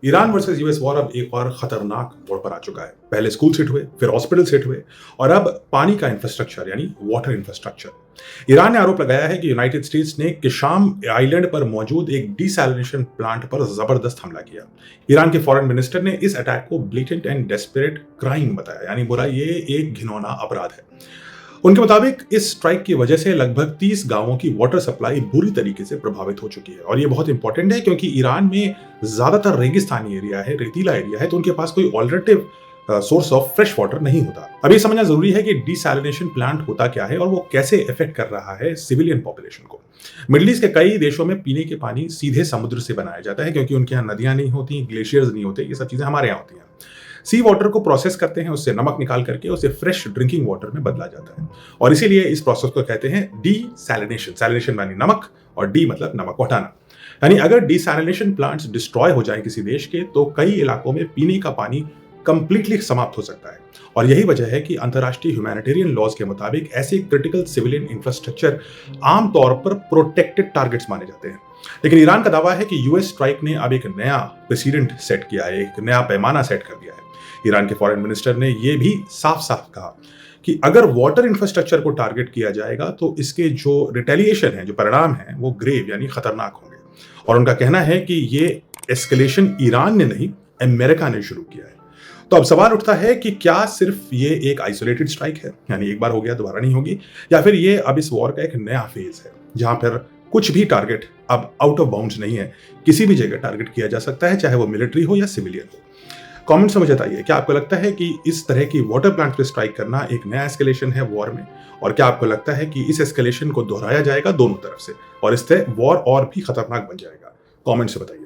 Iran versus US war अब एक और खतरनाक मोड़ पर आ चुका है। पहले स्कूल हिट हुए, फिर हॉस्पिटल्स हिट हुए और अब पानी का इंफ्रास्ट्रक्चर यानी वाटर इंफ्रास्ट्रक्चर। ईरान ने आरोप लगाया है कि यूनाइटेड स्टेट्स ने किशाम आइलैंड पर मौजूद एक डिसैलिनेशन प्लांट पर जबरदस्त हमला किया। ईरान के फॉरेन मिनिस्टर ने इस अटैक को ब्लीटेंट एंड डेस्परेट क्राइम बताया, यानी बोला ये एक घिनौना अपराध है। उनके मुताबिक इस स्ट्राइक की वजह से लगभग 30 गांवों की वाटर सप्लाई बुरी तरीके से प्रभावित हो चुकी है। और ये बहुत इंपॉर्टेंट है क्योंकि ईरान में ज्यादातर रेगिस्तानी एरिया है, रेतीला एरिया है, तो उनके पास कोई alternative source of fresh water नहीं होता। अब ये समझना जरूरी है कि डिसैलिनेशन प्लांट होता क्या है और वो कैसे इफेक्ट कर रहा है सिविलियन पॉपुलेशन को। मिडिल ईस्ट के कई देशों में पीने के पानी सीधे समुद्र से बनाया जाता है क्योंकि उनके यहाँ नदियां नहीं होती, ग्लेशियर्स नहीं होते, ये सब चीजें हमारे यहाँ होती हैं। सी वाटर को प्रोसेस करते हैं, उससे नमक निकाल करके उसे फ्रेश ड्रिंकिंग वाटर में बदला जाता है और इसीलिए इस प्रोसेस को कहते हैं डीसैलिनेशन। सैलिनेशन यानी नमक और डी मतलब नमक को हटाना। यानी अगर डीसैलिनेशन प्लांट्स डिस्ट्रॉय हो जाए किसी देश के तो कई इलाकों में पीने का पानी कंप्लीटली समाप्त हो सकता है। और यही वजह है कि अंतर्राष्ट्रीय ह्यूमैनिटेरियन लॉज के मुताबिक ऐसे क्रिटिकल सिविलियन इंफ्रास्ट्रक्चर आमतौर पर प्रोटेक्टेड टारगेट्स माने जाते हैं। लेकिन ईरान का दावा है कि यूएस स्ट्राइक ने अब एक नया प्रेसिडेंट सेट किया है, एक नया पैमाना सेट कर दिया है। ईरान के फॉरेन मिनिस्टर ने यह भी साफ साफ कहा कि अगर वाटर इंफ्रास्ट्रक्चर को टारगेट किया जाएगा तो इसके जो रिटेलिएशन है, जो परिणाम है, वो ग्रेव यानी खतरनाक होंगे। और उनका कहना है कि ये एस्केलेशन ईरान ने नहीं, अमेरिका ने शुरू किया है। तो अब सवाल उठता है कि क्या सिर्फ ये एक आइसोलेटेड स्ट्राइक है, यानी एक बार हो गया दोबारा नहीं होगी, या फिर ये अब इस वॉर का एक नया फेज है जहां पर कुछ भी टारगेट अब आउट ऑफ बाउंड्स नहीं है, किसी भी जगह टारगेट किया जा सकता है, चाहे वो मिलिट्री हो या सिविलियन हो। कमेंट्स में मुझे बताइए, क्या आपको लगता है कि इस तरह की वाटर प्लांट पे स्ट्राइक करना एक नया एस्केलेशन है वॉर में? और क्या आपको लगता है कि इस एस्केलेशन को दोहराया जाएगा दोनों तरफ से और इससे वॉर और भी खतरनाक बन जाएगा? कमेंट्स में बताइए।